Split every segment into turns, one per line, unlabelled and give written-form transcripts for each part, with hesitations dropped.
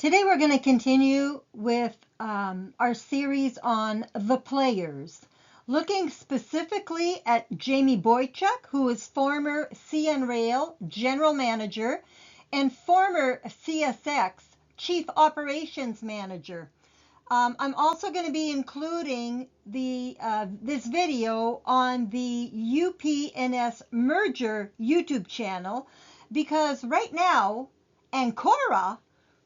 Today we're going to continue with our series on the players, looking specifically at Jamie Boychuk, who is former CN Rail General Manager and former CSX Chief Operations Manager. I'm also going to be including this video on the UPNS merger YouTube channel because right now Ancora,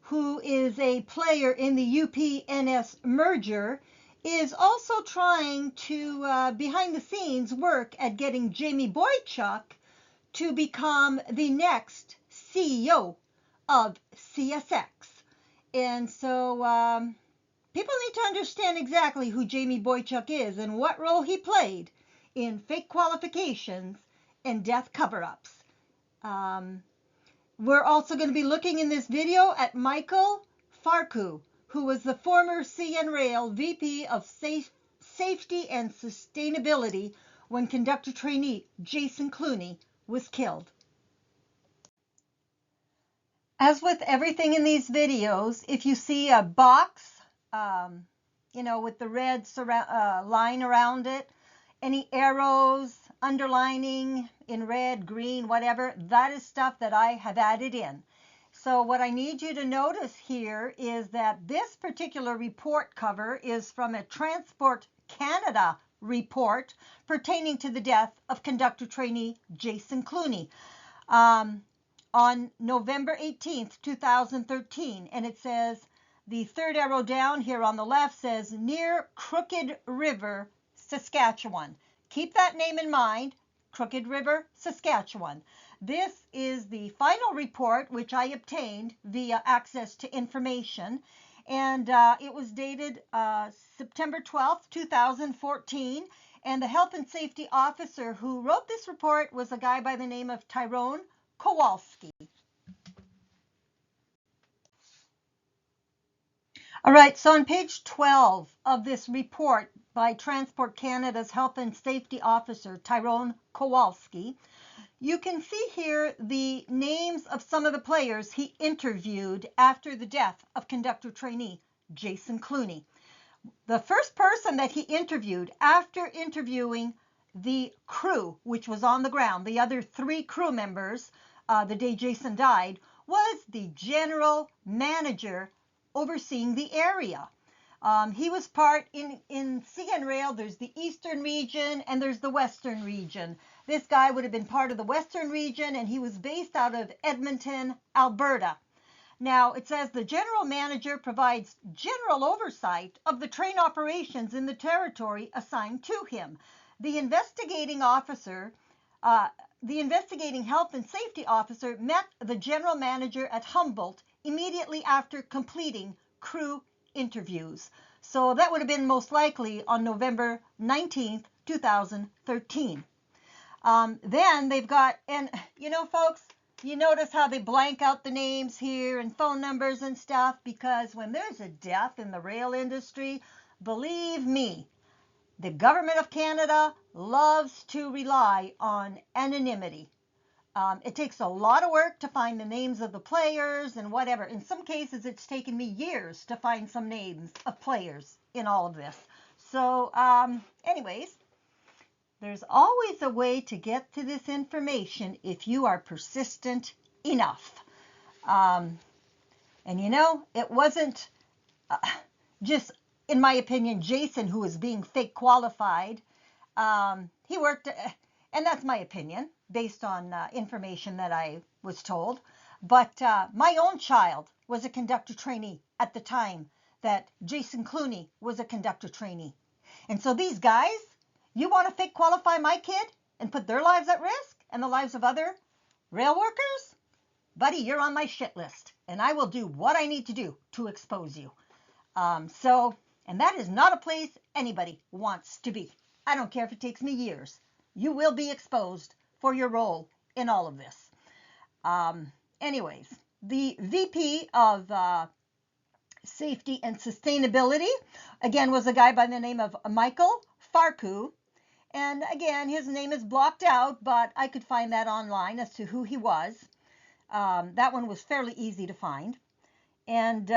who is a player in the UPNS merger, is also trying to, behind the scenes, work at getting Jamie Boychuk to become the next CEO of CSX. And so people need to understand exactly who Jamie Boychuk is and what role he played in fake qualifications and death cover-ups. We're also going to be looking in this video at Michael Farkouh, who was the former CN Rail VP of Safety and Sustainability when conductor trainee Jason Clooney was killed. As with everything in these videos, if you see a box, with the red line around it, any arrows, underlining in red, green, whatever, that is stuff that I have added in. So what I need you to notice here is that this particular report cover is from a Transport Canada report pertaining to the death of conductor trainee Jason Clooney on November 18th, 2013. And it says, the third arrow down here on the left says, near Crooked River, Saskatchewan. Keep that name in mind, Crooked River, Saskatchewan. This is the final report which I obtained via access to information, and it was dated September 12th, 2014, and the health and safety officer who wrote this report was a guy by the name of Tyrone Kowalski. All right, so on page 12 of this report by Transport Canada's Health and Safety Officer, Tyrone Kowalski, you can see here the names of some of the players he interviewed after the death of conductor trainee Jason Clooney. The first person that he interviewed after interviewing the crew, which was on the ground, the other 3 crew members the day Jason died, was the general manager overseeing the area. He was part in CN Rail. There's the eastern region and there's the western region. This guy would have been part of the western region, and he was based out of Edmonton, Alberta. Now, it says the general manager provides general oversight of the train operations in the territory assigned to him. The investigating officer, the investigating health and safety officer met the general manager at Humboldt immediately after completing crew interviews. So that would have been most likely on November 19th, 2013. Then they've got, and folks, you notice how they blank out the names here and phone numbers and stuff, because when there's a death in the rail industry, believe me, the government of Canada loves to rely on anonymity. It takes a lot of work to find the names of the players and whatever. In some cases, it's taken me years to find some names of players in all of this. So anyways, there's always a way to get to this information if you are persistent enough. And it wasn't just, in my opinion, Jason who was being fake qualified. He worked, and that's my opinion, based on information that I was told. But my own child was a conductor trainee at the time that Jason Clooney was a conductor trainee. And so these guys, you want to fake qualify my kid and put their lives at risk and the lives of other rail workers? Buddy, you're on my shit list, and I will do what I need to do to expose you. And that is not a place anybody wants to be. I don't care if it takes me years. You will be exposed for your role in all of this. Anyways, the VP of Safety and Sustainability, again, was a guy by the name of Michael Farkouh. And again, his name is blocked out, but I could find that online as to who he was. That one was fairly easy to find. And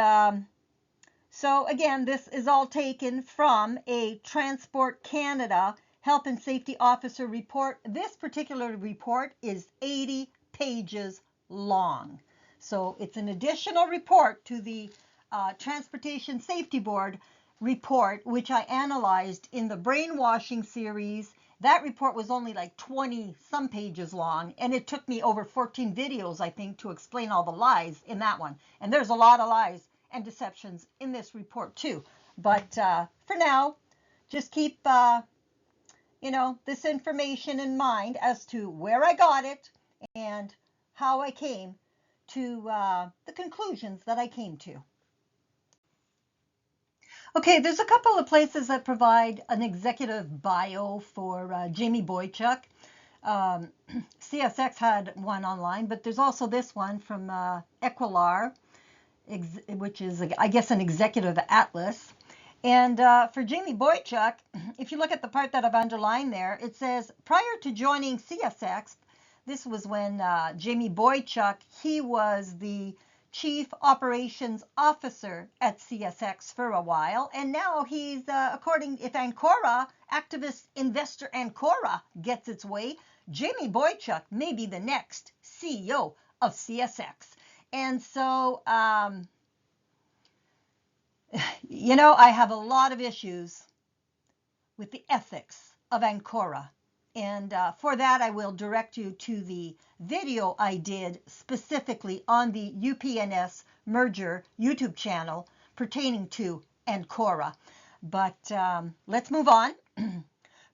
so again, this is all taken from a Transport Canada Health and Safety Officer report. This particular report is 80 pages long. So it's an additional report to the Transportation Safety Board report, which I analyzed in the brainwashing series. That report was only like 20 some pages long, and it took me over 14 videos, I think, to explain all the lies in that one. And there's a lot of lies and deceptions in this report too. But for now, just keep this information in mind as to where I got it and how I came to the conclusions that I came to. Okay, there's a couple of places that provide an executive bio for Jamie Boychuk. CSX had one online, but there's also this one from Equilar, which is, I guess, an executive atlas. And for Jamie Boychuk, if you look at the part that I've underlined there, it says, prior to joining CSX, this was when Jamie Boychuk, he was the Chief Operations Officer at CSX for a while, and now he's, if Ancora, activist investor Ancora gets its way, Jamie Boychuk may be the next CEO of CSX. And so, I have a lot of issues with the ethics of Ancora. And for that, I will direct you to the video I did specifically on the UPNS merger YouTube channel pertaining to Ancora. But let's move on.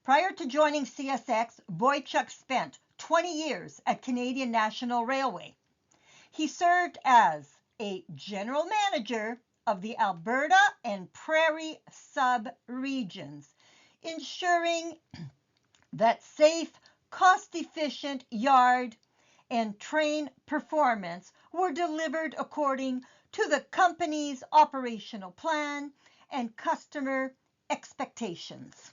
Prior to joining CSX, Boychuk spent 20 years at Canadian National Railway. He served as a general manager of the Alberta and Prairie sub-regions, ensuring that safe, cost-efficient yard and train performance were delivered according to the company's operational plan and customer expectations.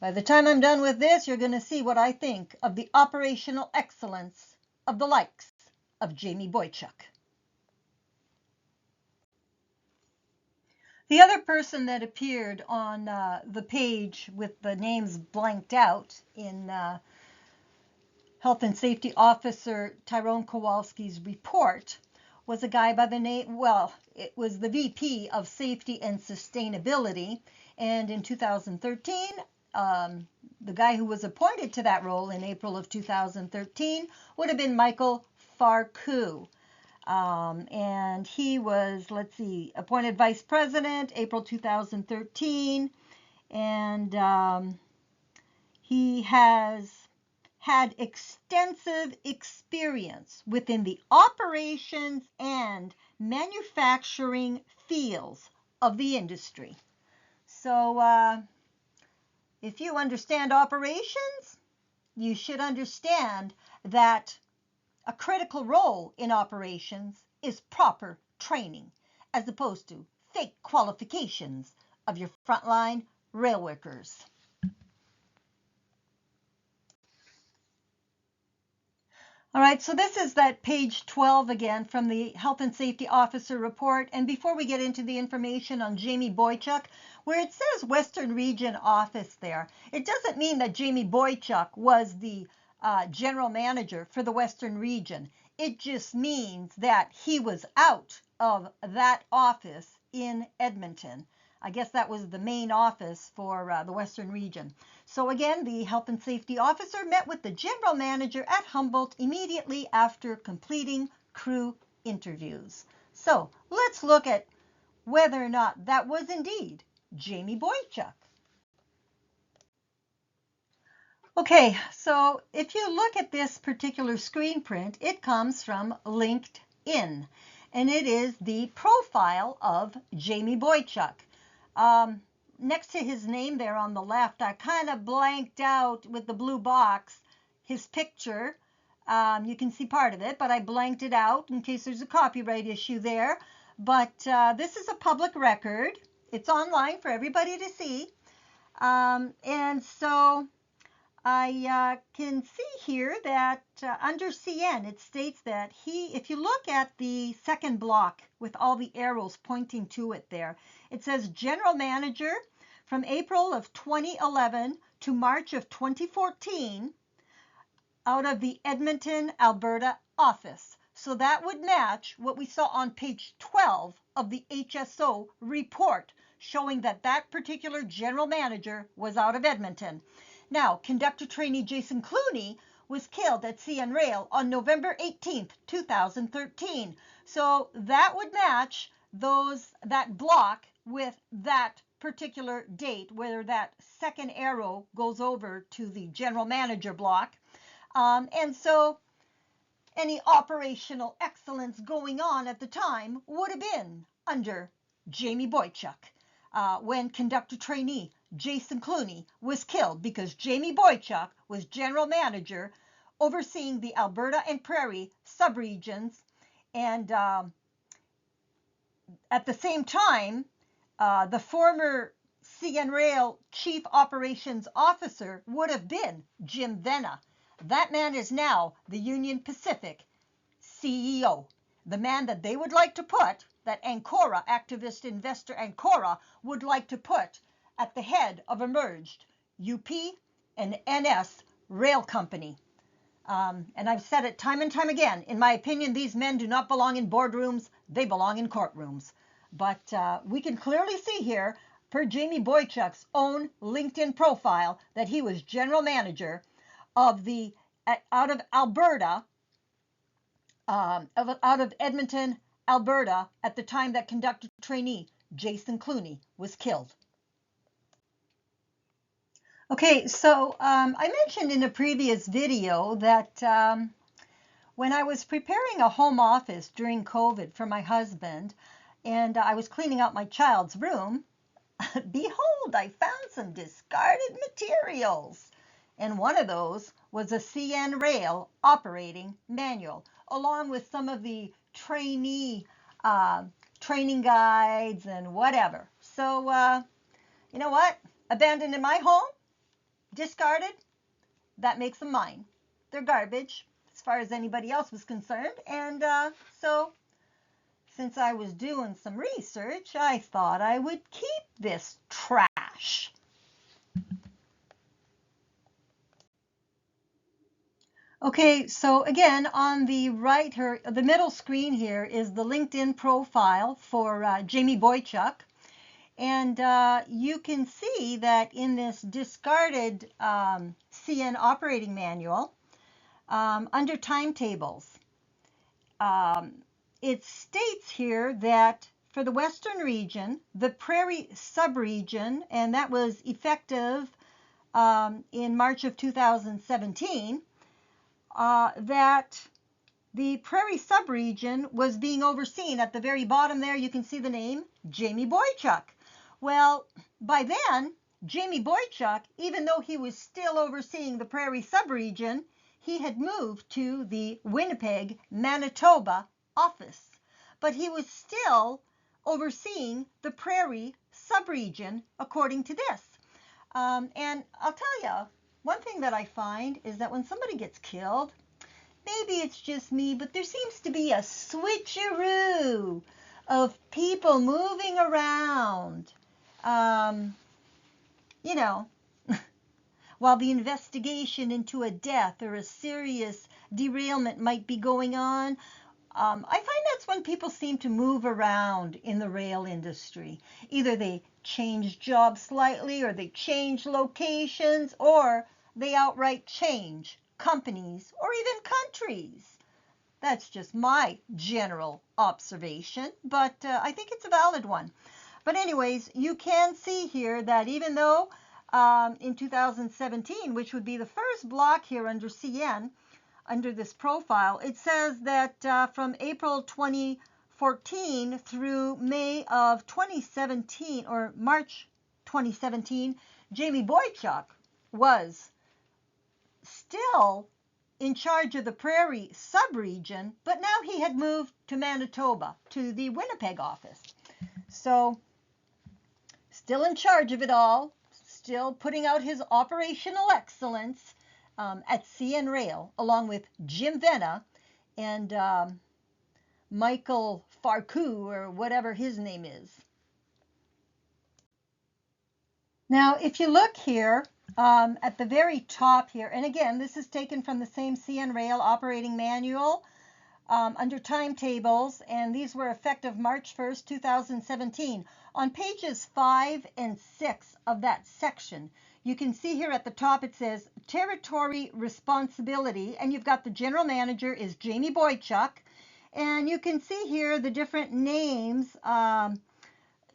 By the time I'm done with this, you're going to see what I think of the operational excellence of the likes of Jamie Boychuk. The other person that appeared on the page with the names blanked out in Health and Safety Officer Tyrone Kowalski's report was a guy by the name, it was the VP of Safety and Sustainability. And in 2013, the guy who was appointed to that role in April of 2013 would have been Michael Farkouh. And he was, appointed vice president, April 2013. And he has had extensive experience within the operations and manufacturing fields of the industry. So if you understand operations, you should understand that a critical role in operations is proper training, as opposed to fake qualifications of your frontline rail workers. All right, so this is that page 12 again from the Health and Safety Officer report. And before we get into the information on Jamie Boychuk, where it says Western Region Office there, it doesn't mean that Jamie Boychuk was the general manager for the Western Region. It just means that he was out of that office in Edmonton. I guess that was the main office for the Western Region. So again, the Health and Safety Officer met with the general manager at Humboldt immediately after completing crew interviews. So let's look at whether or not that was indeed Jamie Boychuk. Okay, so if you look at this particular screen print, it comes from LinkedIn, and it is the profile of Jamie Boychuk. Next to his name there on the left, I kind of blanked out with the blue box his picture. You can see part of it, but I blanked it out in case there's a copyright issue there. But this is a public record. It's online for everybody to see. And so I can see here that under CN it states that if you look at the second block with all the arrows pointing to it there, it says General Manager from April of 2011 to March of 2014 out of the Edmonton, Alberta office. So that would match what we saw on page 12 of the HSO report, showing that that particular general manager was out of Edmonton. Now, conductor trainee Jason Clooney was killed at CN Rail on November 18th, 2013. So that would match that block with that particular date, where that second arrow goes over to the general manager block. And so any operational excellence going on at the time would have been under Jamie Boychuk when conductor trainee Jason Clooney was killed, because Jamie Boychuk was general manager overseeing the Alberta and Prairie subregions, and at the same time the former CN Rail Chief Operations Officer would have been Jim Venna. That man is now the Union Pacific CEO, the man that they would like to put, that Ancora, activist investor Ancora, would like to put at the head of a merged UP and NS rail company. And I've said it time and time again, in my opinion, these men do not belong in boardrooms, they belong in courtrooms. But we can clearly see here, per Jamie Boychuk's own LinkedIn profile, that he was general manager of out of Alberta, out of Edmonton, Alberta, at the time that conductor trainee Jason Clooney was killed. Okay, so I mentioned in a previous video that when I was preparing a home office during COVID for my husband, and I was cleaning out my child's room, behold, I found some discarded materials. And one of those was a CN Rail operating manual, along with some of the trainee training guides and whatever. So, you know what? Abandoned in my home, discarded, that makes them mine. They're garbage as far as anybody else was concerned. And so, since I was doing some research, I thought I would keep this trash. Okay, so again, on the right here, the middle screen here is the LinkedIn profile for Jamie Boychuk. And you can see that in this discarded CN operating manual, under timetables, it states here that for the Western region, the Prairie subregion, and that was effective in March of 2017, that the Prairie subregion was being overseen. At the very bottom there, you can see the name Jamie Boychuk. Well, by then, Jamie Boychuk, even though he was still overseeing the Prairie subregion, he had moved to the Winnipeg, Manitoba office. But he was still overseeing the Prairie subregion, according to this. And I'll tell you, one thing that I find is that when somebody gets killed, maybe it's just me, but there seems to be a switcheroo of people moving around, you know, while the investigation into a death or a serious derailment might be going on. I find that's when people seem to move around in the rail industry. Either they change jobs slightly, or they change locations, or they outright change companies or even countries. That's just my general observation, but I think it's a valid one. But anyways, you can see here that even though in 2017, which would be the first block here under CN, under this profile, it says that from April 2014 through May of 2017, or March 2017, Jamie Boychuk was still in charge of the Prairie subregion, but now he had moved to Manitoba, to the Winnipeg office. So, still in charge of it all, still putting out his operational excellence, at CN Rail, along with Jim Venna and Michael Farkouh, or whatever his name is. Now, if you look here at the very top here, and again, this is taken from the same CN Rail operating manual under timetables, and these were effective March 1st, 2017. On pages 5 and 6 of that section, you can see here at the top it says territory responsibility, and you've got the general manager is Jamie Boychuk, and you can see here the different names.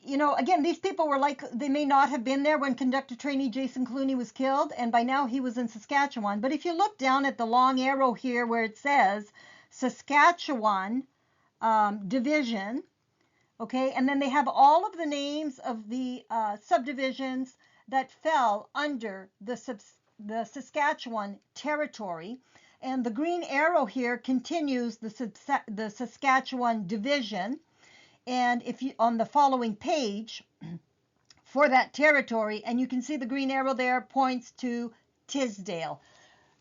You know, again, these people were like, they may not have been there when conductor trainee Jason Clooney was killed, and by now he was in Saskatchewan. But if you look down at the long arrow here where it says Saskatchewan Division, okay, and then they have all of the names of the subdivisions that fell under the Saskatchewan territory. And the green arrow here continues the Saskatchewan Division. And if you on the following page for that territory, and you can see the green arrow there points to Tisdale.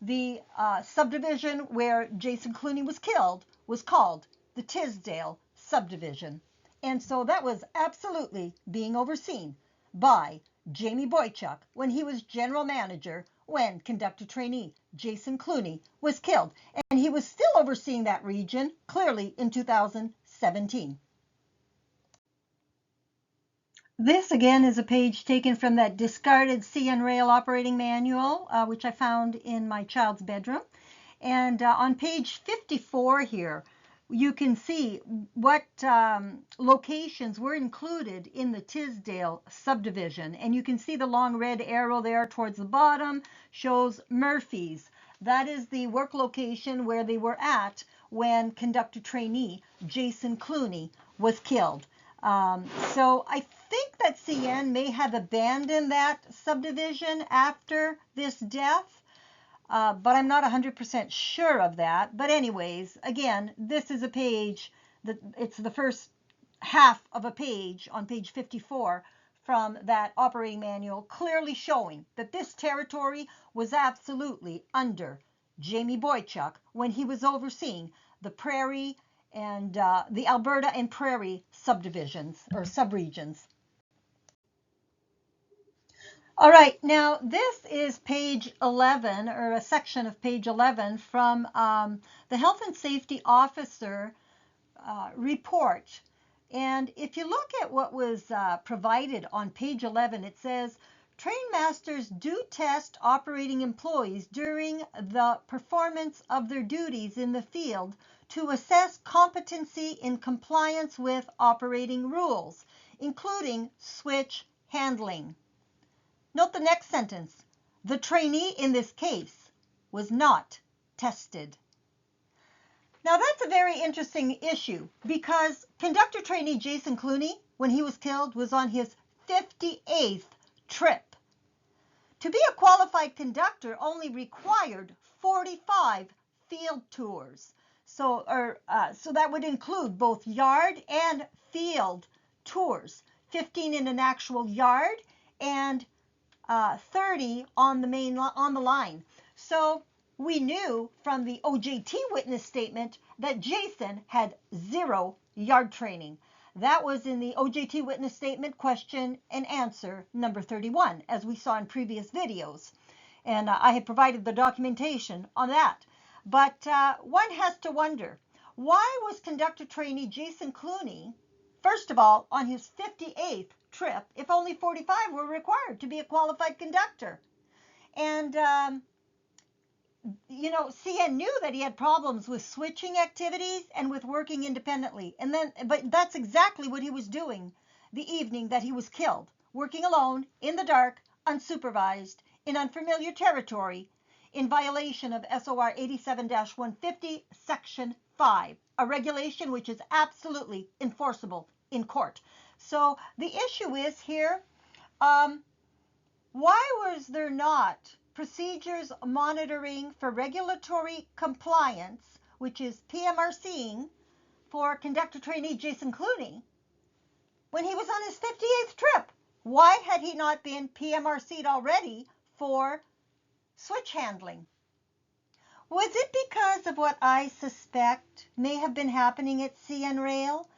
The subdivision where Jason Clooney was killed was called the Tisdale subdivision. And so that was absolutely being overseen by Jamie Boychuk when he was general manager when conductor trainee Jason Clooney was killed. And he was still overseeing that region clearly in 2017. This again is a page taken from that discarded CN Rail operating manual, which I found in my child's bedroom. And on page 54 here, you can see what locations were included in the Tisdale subdivision. And you can see the long red arrow there towards the bottom shows Murphy's. That is the work location where they were at when conductor trainee Jason Clooney was killed. So I think that CN may have abandoned that subdivision after this death, but I'm not 100% sure of that. But anyways, again, this is a page that it's the first half of a page on page 54 from that operating manual, clearly showing that this territory was absolutely under Jamie Boychuk when he was overseeing the Prairie and the Alberta and Prairie subdivisions or subregions. All right, now this is page 11, or a section of page 11 from the Health and Safety Officer report. And if you look at what was provided on page 11, it says, train masters do test operating employees during the performance of their duties in the field to assess competency in compliance with operating rules, including switch handling. Note the next sentence. The trainee in this case was not tested. Now that's a very interesting issue because conductor trainee Jason Clooney, when he was killed, was on his 58th trip. To be a qualified conductor only required 45 field tours. So that would include both yard and field tours, 15 in an actual yard and 30 on the line. So we knew from the OJT witness statement that Jason had 0 yard training. That was in the OJT witness statement question and answer number 31, as we saw in previous videos. And I had provided the documentation on that. But one has to wonder, why was conductor trainee Jason Clooney, first of all, on his 58th trip, if only 45 were required to be a qualified conductor? And, you know, CN knew that he had problems with switching activities and with working independently. But that's exactly what he was doing the evening that he was killed, working alone, in the dark, unsupervised, in unfamiliar territory, in violation of SOR 87-150, Section 5, a regulation which is absolutely enforceable in court. So the issue is here, why was there not procedures monitoring for regulatory compliance, which is PMRCing, for conductor trainee Jason Clooney when he was on his 58th trip? Why had he not been PMRC'd already for switch handling? Was it because of what I suspect may have been happening at CN Rail?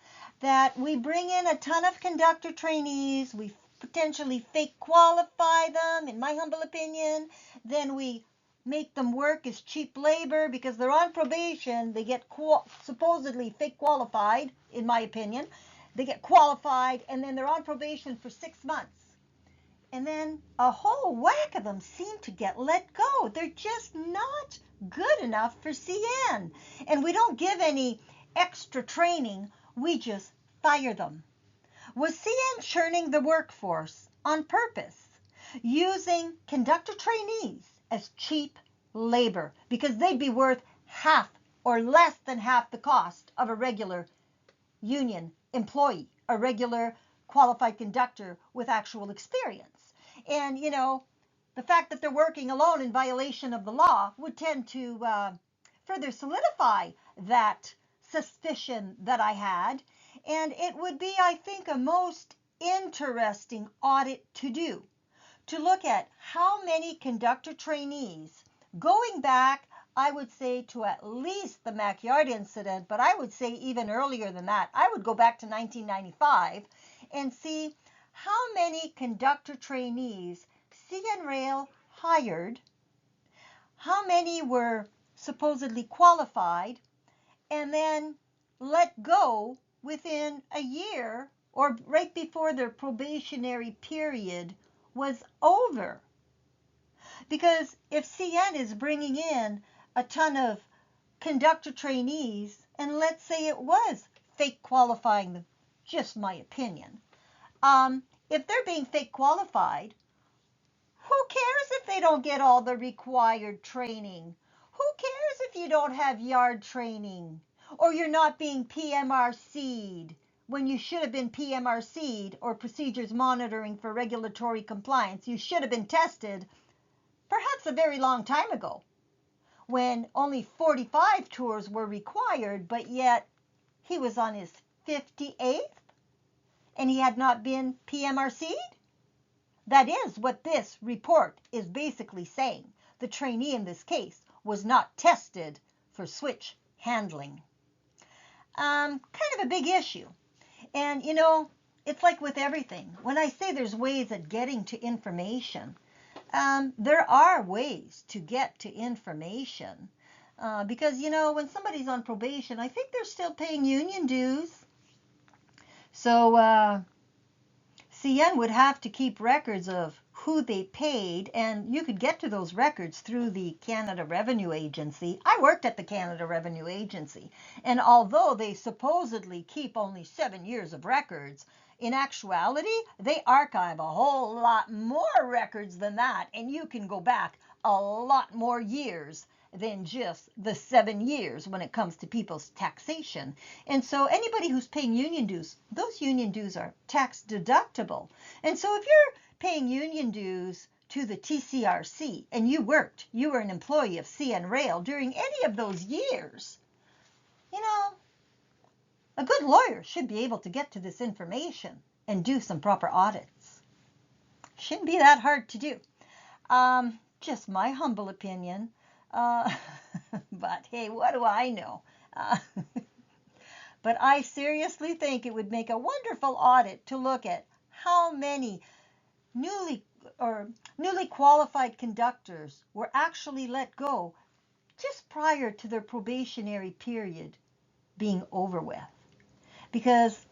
That we bring in a ton of conductor trainees, we potentially fake qualify them, in my humble opinion, then we make them work as cheap labor because they're on probation, they get supposedly fake qualified, in my opinion. They get qualified and then they're on probation for 6 months. And then a whole whack of them seem to get let go. They're just not good enough for CN. And we don't give any extra training, we just fire them. Was CN churning the workforce on purpose, using conductor trainees as cheap labor because they'd be worth half or less than half the cost of a regular union employee, a regular qualified conductor with actual experience? And, the fact that they're working alone in violation of the law would tend to further solidify that suspicion that I had. And it would be, I think, a most interesting audit to do, to look at how many conductor trainees, going back, I would say, to at least the Mackyard incident, but I would say even earlier than that. I would go back to 1995 and see how many conductor trainees CN Rail hired, how many were supposedly qualified, and then let go within a year or right before their probationary period was over. Because if CN is bringing in a ton of conductor trainees, and let's say it was fake qualifying them, just my opinion, if they're being fake qualified, who cares if they don't get all the required training? Who cares if you don't have yard training or you're not being PMRC'd when you should have been PMRC'd, or procedures monitoring for regulatory compliance? You should have been tested perhaps a very long time ago when only 45 tours were required, but yet he was on his 58th and he had not been PMRC'd? That is what this report is basically saying. The trainee in this case was not tested for switch handling. Kind of a big issue. And it's like with everything. When I say there's ways at getting to information, there are ways to get to information. Because, when somebody's on probation, I think they're still paying union dues. So CN would have to keep records of who they paid, and you could get to those records through the Canada Revenue Agency. I worked at the Canada Revenue Agency, and although they supposedly keep only 7 years of records, in actuality, they archive a whole lot more records than that, and you can go back a lot more years than just the 7 years when it comes to people's taxation. And so anybody who's paying union dues, those union dues are tax deductible. And so if you're paying union dues to the TCRC and you were an employee of CN Rail during any of those years, a good lawyer should be able to get to this information and do some proper audits. Shouldn't be that hard to do. Just my humble opinion. But hey, what do I know? But I seriously think it would make a wonderful audit to look at how many newly qualified conductors were actually let go just prior to their probationary period being over with. Because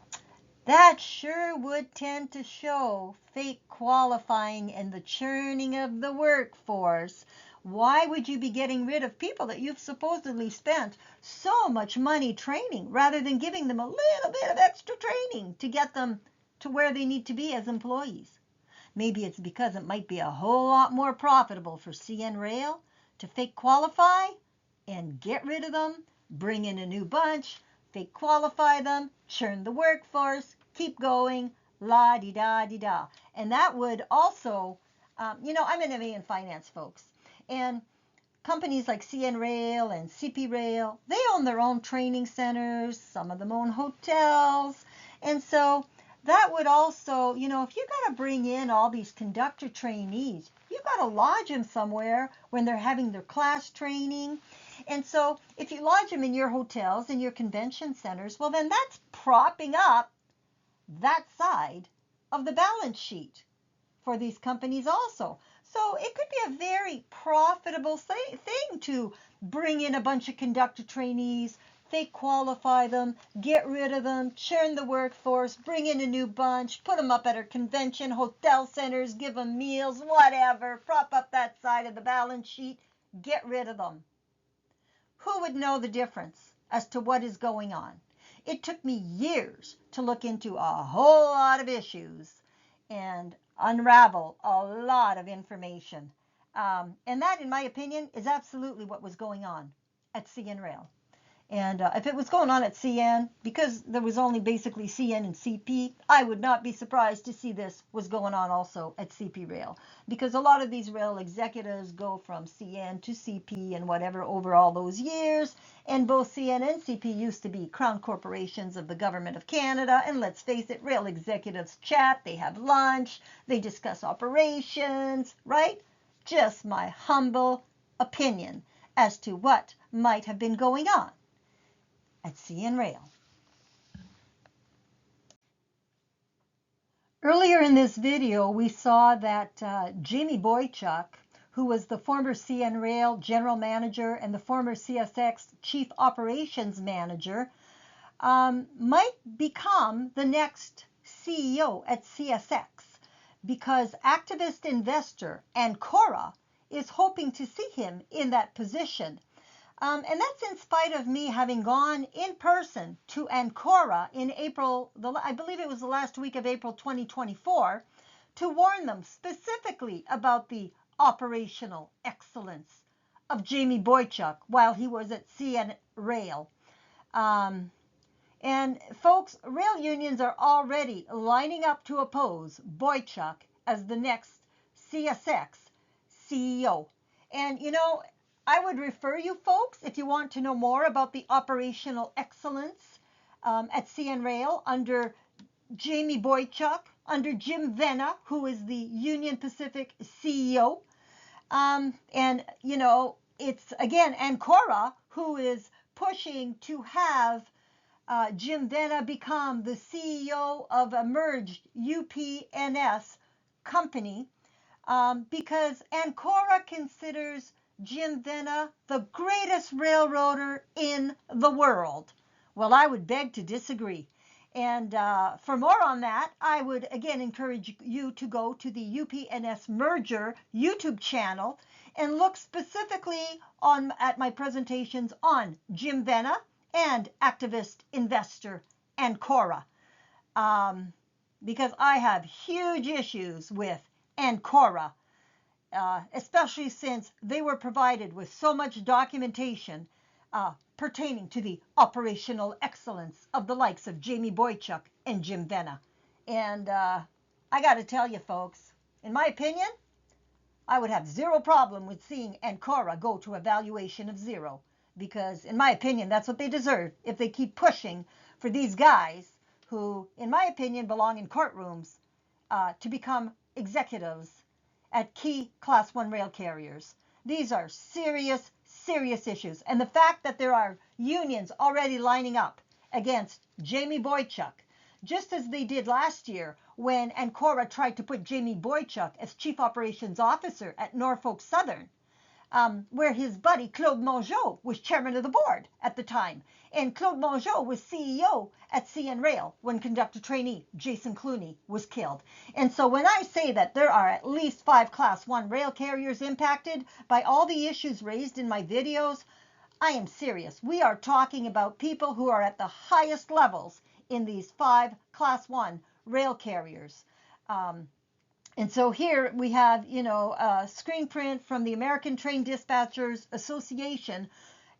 that sure would tend to show fake qualifying and the churning of the workforce. Why would you be getting rid of people that you've supposedly spent so much money training rather than giving them a little bit of extra training to get them to where they need to be as employees? Maybe it's because it might be a whole lot more profitable for CN Rail to fake qualify and get rid of them, bring in a new bunch, fake qualify them, churn the workforce, keep going, la-di-da-di-da. And that would also, I'm an MA in finance, folks. And companies like CN Rail and CP Rail, they own their own training centers. Some of them own hotels. And so that would also, if you got to bring in all these conductor trainees, you got to lodge them somewhere when they're having their class training. And so if you lodge them in your hotels and your convention centers, well, then that's propping up that side of the balance sheet for these companies also. So it could be a very profitable thing to bring in a bunch of conductor trainees, fake qualify them, get rid of them, churn the workforce, bring in a new bunch, put them up at our convention, hotel centers, give them meals, whatever, prop up that side of the balance sheet, get rid of them. Who would know the difference as to what is going on? It took me years to look into a whole lot of issues and unravel a lot of information. And that, in my opinion, is absolutely what was going on at CN Rail. And if it was going on at CN, because there was only basically CN and CP, I would not be surprised to see this was going on also at CP Rail. Because a lot of these rail executives go from CN to CP and whatever over all those years. And both CN and CP used to be crown corporations of the government of Canada. And let's face it, rail executives chat, they have lunch, they discuss operations, right? Just my humble opinion as to what might have been going on at CN Rail. Earlier in this video, we saw that Jamie Boychuk, who was the former CN Rail General Manager and the former CSX Chief Operations Manager, might become the next CEO at CSX because activist investor Ancora is hoping to see him in that position. And that's in spite of me having gone in person to Ancora in April, I believe it was the last week of April 2024, to warn them specifically about the operational excellence of Jamie Boychuk while he was at CN Rail. And folks, rail unions are already lining up to oppose Boychuk as the next CSX CEO. And you know, I would refer you folks, if you want to know more about the operational excellence at CN Rail under Jamie Boychuk, under Jim Vena, who is the Union Pacific CEO. And, you know, it's, again, Ancora, who is pushing to have Jim Vena become the CEO of a merged UP-NS company because Ancora considers Jim Vena the greatest railroader in the world. Well, I would beg to disagree. And for more on that, I would again encourage you to go to the UP-NS merger YouTube channel and look specifically at my presentations on Jim Vena and activist investor Ancora. Because I have huge issues with Ancora. Especially since they were provided with so much documentation pertaining to the operational excellence of the likes of Jamie Boychuk and Jim Vena. And I got to tell you, folks, in my opinion, I would have zero problem with seeing Ancora go to a valuation of zero. Because, in my opinion, that's what they deserve if they keep pushing for these guys who, in my opinion, belong in courtrooms to become executives at key Class 1 rail carriers. These are serious, serious issues. And the fact that there are unions already lining up against Jamie Boychuk, just as they did last year when Ancora tried to put Jamie Boychuk as Chief Operations Officer at Norfolk Southern, where his buddy Claude Mongeau was chairman of the board at the time. And Claude Mongeau was CEO at CN Rail when conductor trainee Jason Clooney was killed. And so when I say that there are at least 5 Class 1 rail carriers impacted by all the issues raised in my videos, I am serious. We are talking about people who are at the highest levels in these 5 Class 1 rail carriers. And so here we have, you know, a screen print from the American Train Dispatchers Association.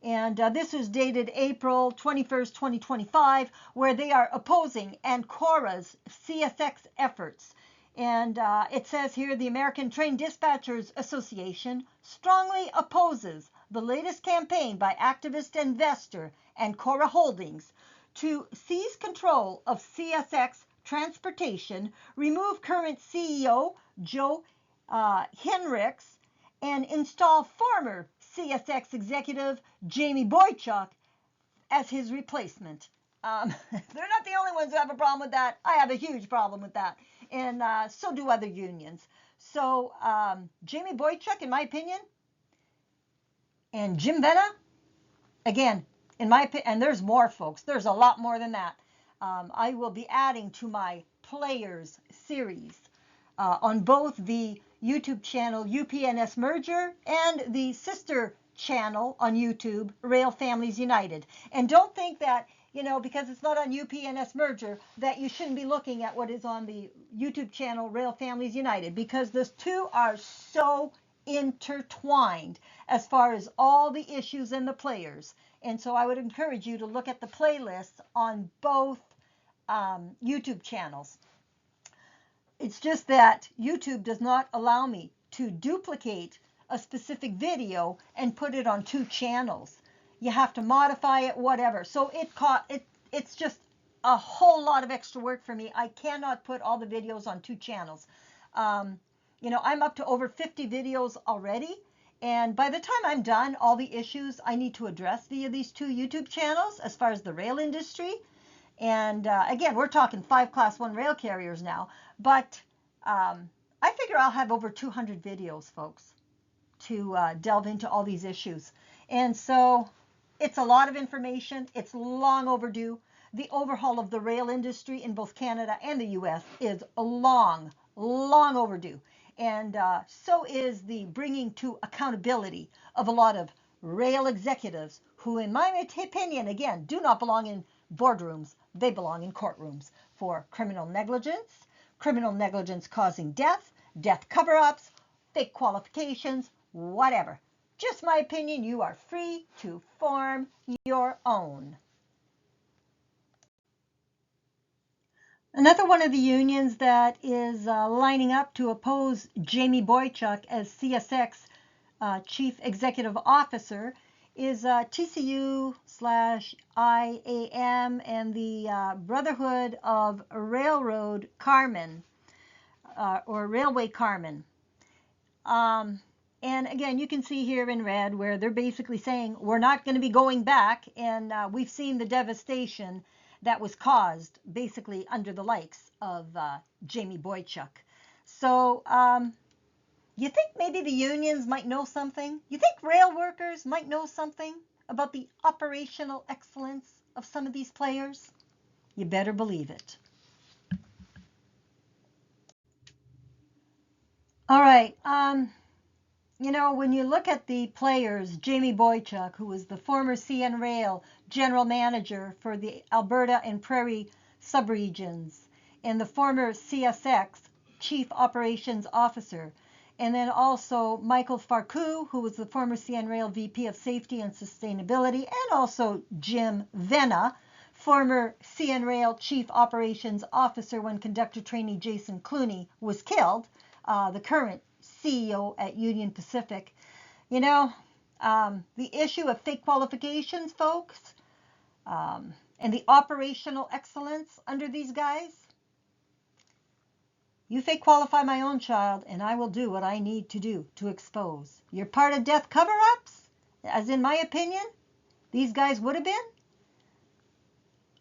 And this was dated April 21st, 2025, where they are opposing Ancora's CSX efforts. And it says here, the American Train Dispatchers Association strongly opposes the latest campaign by activist investor Ancora Holdings to seize control of CSX Transportation, remove current CEO Joe Henricks, and install former CSX executive Jamie Boychuk as his replacement. They're not the only ones who have a problem with that. I have a huge problem with that, and so do other unions. So Jamie Boychuk, in my opinion, and Jim Vena, again, in my opinion, and there's more, folks. There's a lot more than that. I will be adding to my Players series on both the YouTube channel UPNS Merger and the sister channel on YouTube, Rail Families United. And don't think that, because it's not on UPNS Merger, that you shouldn't be looking at what is on the YouTube channel, Rail Families United, because those two are so intertwined as far as all the issues and the players. And so I would encourage you to look at the playlists on both YouTube channels. It's just that YouTube does not allow me to duplicate a specific video and put it on two channels. You have to modify it, whatever. So it's just a whole lot of extra work for me. I cannot put all the videos on two channels. I'm up to over 50 videos already. And by the time I'm done, all the issues I need to address via these two YouTube channels as far as the rail industry. And again, we're talking 5 Class 1 rail carriers now. But I figure I'll have over 200 videos, folks, to delve into all these issues. And so it's a lot of information. It's long overdue. The overhaul of the rail industry in both Canada and the U.S. is long overdue. And so is the bringing to accountability of a lot of rail executives who, in my opinion, again, do not belong in boardrooms. They belong in courtrooms for criminal negligence causing death, death cover-ups, fake qualifications, whatever. Just my opinion. You are free to form your own. Another one of the unions that is lining up to oppose Jamie Boychuk as CSX Chief Executive Officer is TCU/IAM and the Brotherhood of Railroad Carmen, or Railway Carmen. And again, you can see here in red where they're basically saying we're not going to be going back, and we've seen the devastation that was caused basically under the likes of Jamie Boychuk. So you think maybe the unions might know something? You think rail workers might know something about the operational excellence of some of these players? You better believe it. All right. When you look at the players, Jamie Boychuk, who was the former CN Rail General Manager for the Alberta and Prairie subregions, and the former CSX Chief Operations Officer, and then also Michael Farkouh, who was the former CN Rail VP of Safety and Sustainability, and also Jim Vena, former CN Rail Chief Operations Officer when conductor trainee Jason Clooney was killed, the current CEO at Union Pacific. The issue of fake qualifications, folks, and the operational excellence under these guys. You fake qualify my own child, and I will do what I need to do to expose. You're part of death cover-ups, as in my opinion, these guys would have been.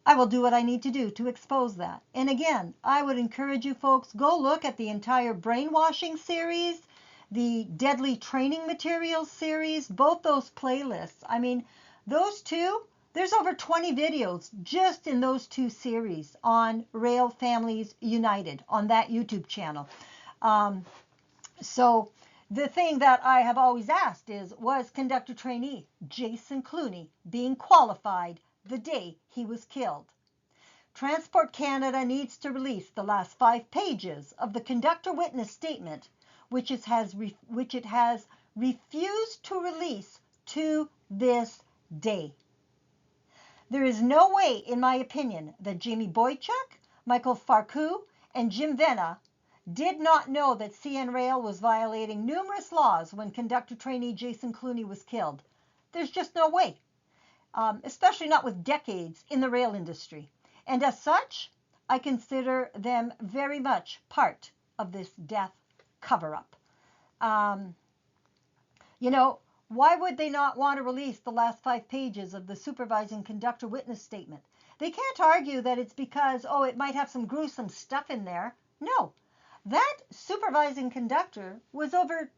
I will do what I need to do to expose that. And again, I would encourage you folks, go look at the entire brainwashing series, the deadly training materials series, both those playlists. I mean, those two, there's over 20 videos just in those two series on Rail Families United on that YouTube channel. So the thing that I have always asked is, was conductor trainee Jason Clooney being qualified the day he was killed? Transport Canada needs to release the last 5 pages of the conductor witness statement, which it has refused to release to this day. There is no way, in my opinion, that Jamie Boychuk, Michael Farkouh, and Jim Vena did not know that CN Rail was violating numerous laws when conductor trainee Jason Clooney was killed. There's just no way, especially not with decades in the rail industry. And as such, I consider them very much part of this death cover-up. Why would they not want to release the last 5 pages of the supervising conductor witness statement? They can't argue that it's because, oh, it might have some gruesome stuff in there. No, that supervising conductor was over,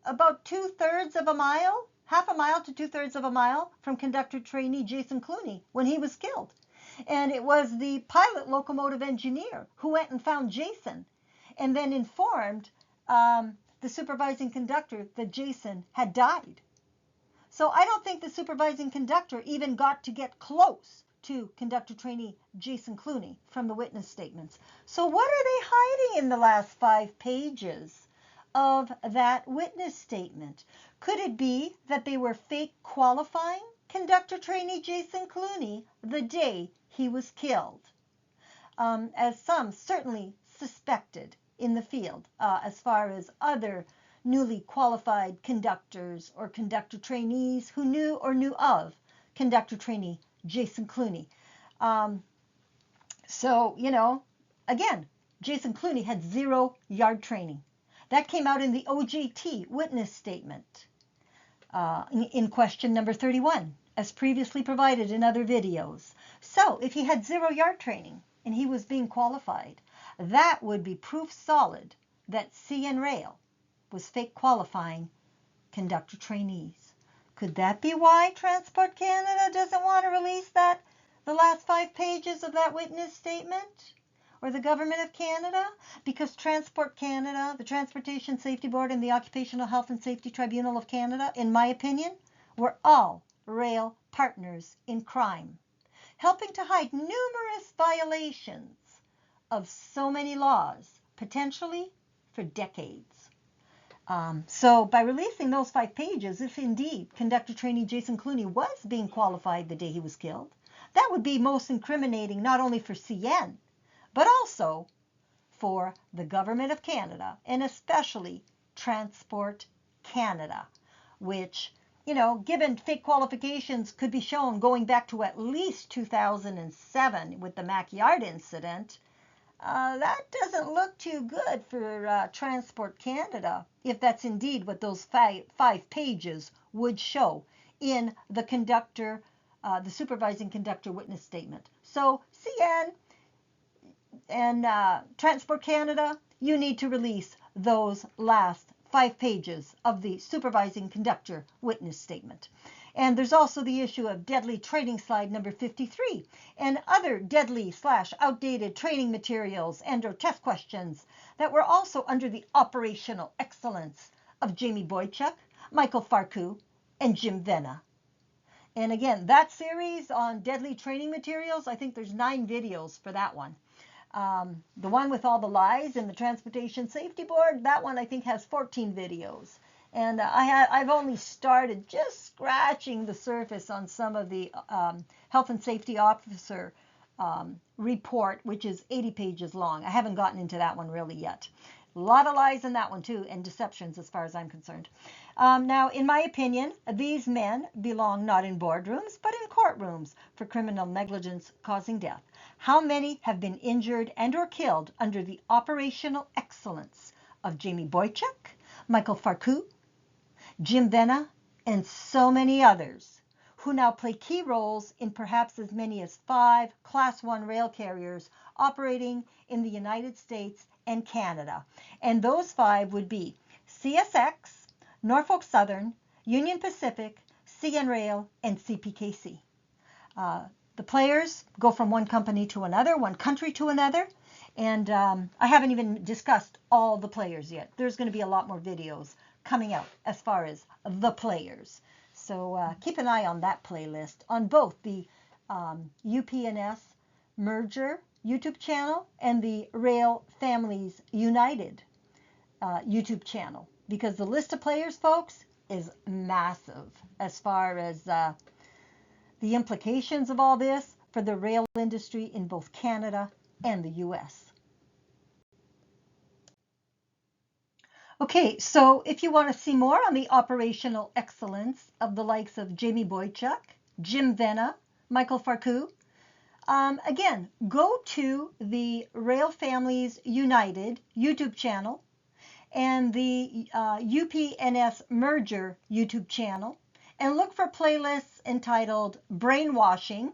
about 2/3 of a mile, half a mile to 2/3 of a mile from conductor trainee Jason Clooney when he was killed. And it was the pilot locomotive engineer who went and found Jason and then informed the supervising conductor that Jason had died. So I don't think the supervising conductor even got to get close to conductor trainee Jason Clooney from the witness statements. So what are they hiding in the last 5 pages of that witness statement? Could it be that they were fake qualifying conductor trainee Jason Clooney the day he was killed, as some certainly suspected in the field, as far as other newly qualified conductors or conductor trainees who knew or knew of conductor trainee Jason Clooney. Again, Jason Clooney had 0 yard training. That came out in the OJT witness statement in question number 31, as previously provided in other videos. So if he had 0 yard training and he was being qualified, that would be proof solid that CN Rail was fake qualifying conductor trainees. Could that be why Transport Canada doesn't want to release the last 5 pages of that witness statement? Or the Government of Canada? Because Transport Canada, the Transportation Safety Board, and the Occupational Health and Safety Tribunal of Canada, in my opinion, were all rail partners in crime, helping to hide numerous violations of so many laws, potentially for decades. So by releasing those 5 pages, if indeed conductor trainee Jason Clooney was being qualified the day he was killed, that would be most incriminating not only for CN, but also for the Government of Canada, and especially Transport Canada, which, given fake qualifications could be shown going back to at least 2007 with the Mackyard incident. That doesn't look too good for Transport Canada, if that's indeed what those 5 pages would show in the supervising conductor witness statement. So CN and Transport Canada, you need to release those last 5 pages of the supervising conductor witness statement. And there's also the issue of deadly training slide number 53 and other deadly/outdated training materials and or test questions that were also under the operational excellence of Jamie Boychuk, Michael Farkouh, and Jim Venna. And again, that series on deadly training materials, I think there's 9 videos for that one. The one with all the lies in the Transportation Safety Board, that one I think has 14 videos. And I've only started just scratching the surface on some of the Health and Safety Officer report, which is 80 pages long. I haven't gotten into that one really yet. A lot of lies in that one too, and deceptions as far as I'm concerned. Now, in my opinion, these men belong not in boardrooms, but in courtrooms for criminal negligence causing death. How many have been injured and or killed under the operational excellence of Jamie Boychuk, Michael Farkouh, Jim Venna, and so many others who now play key roles in perhaps as many as 5 Class 1 rail carriers operating in the United States and Canada. And those 5 would be CSX, Norfolk Southern, Union Pacific, CN Rail, and CPKC. The players go from one company to another, one country to another, and I haven't even discussed all the players yet. There's going to be a lot more videos coming out as far as the players. So keep an eye on that playlist on both the UP&S merger YouTube channel and the Rail Families United YouTube channel, because the list of players, folks, is massive as far as the implications of all this for the rail industry in both Canada and the US. Okay, so if you want to see more on the operational excellence of the likes of Jamie Boychuk, Jim Venna, Michael Farkouh, again, go to the Rail Families United YouTube channel and the UP-NS merger YouTube channel, and look for playlists entitled Brainwashing.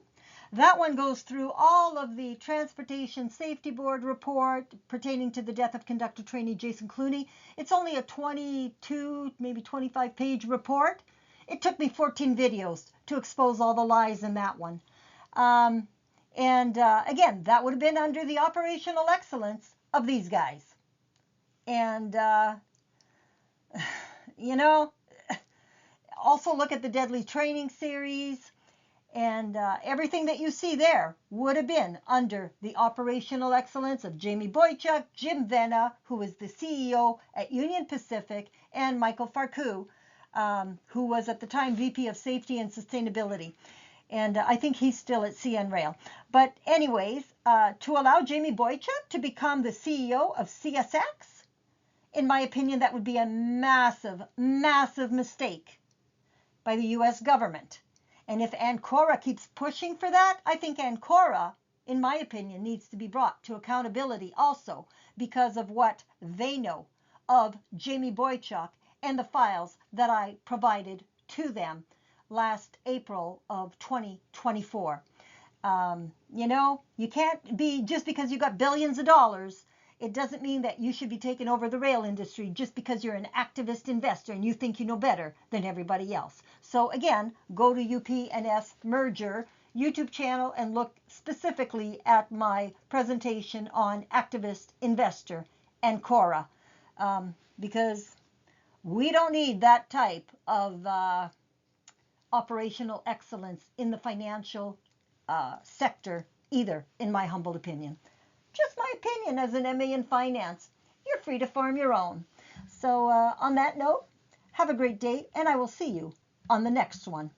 That one goes through all of the Transportation Safety Board report pertaining to the death of conductor trainee Jason Clooney. It's only a 22, maybe 25-page report. It took me 14 videos to expose all the lies in that one. Again, that would have been under the operational excellence of these guys. And, you know, also look at the Deadly Training series. And everything that you see there would have been under the operational excellence of Jamie Boychuk, Jim Venna, who was the CEO at Union Pacific, and Michael Farkouh, who was at the time VP of Safety and Sustainability. And I think he's still at CN Rail. But anyways, to allow Jamie Boychuk to become the CEO of CSX, in my opinion, that would be a massive, massive mistake by the U.S. government. And if Ancora keeps pushing for that, I think Ancora, in my opinion, needs to be brought to accountability also because of what they know of Jamie Boychuk and the files that I provided to them last April of 2024. You know, you can't be, just because you got billions of dollars, it doesn't mean that you should be taking over the rail industry just because you're an activist investor and you think you know better than everybody else. So again, go to UP-NS merger YouTube channel and look specifically at my presentation on activist investor Ancora, because we don't need that type of operational excellence in the financial sector either, in my humble opinion. Just my opinion as an MA in finance. You're free to form your own. So on that note, have a great day, and I will see you on the next one.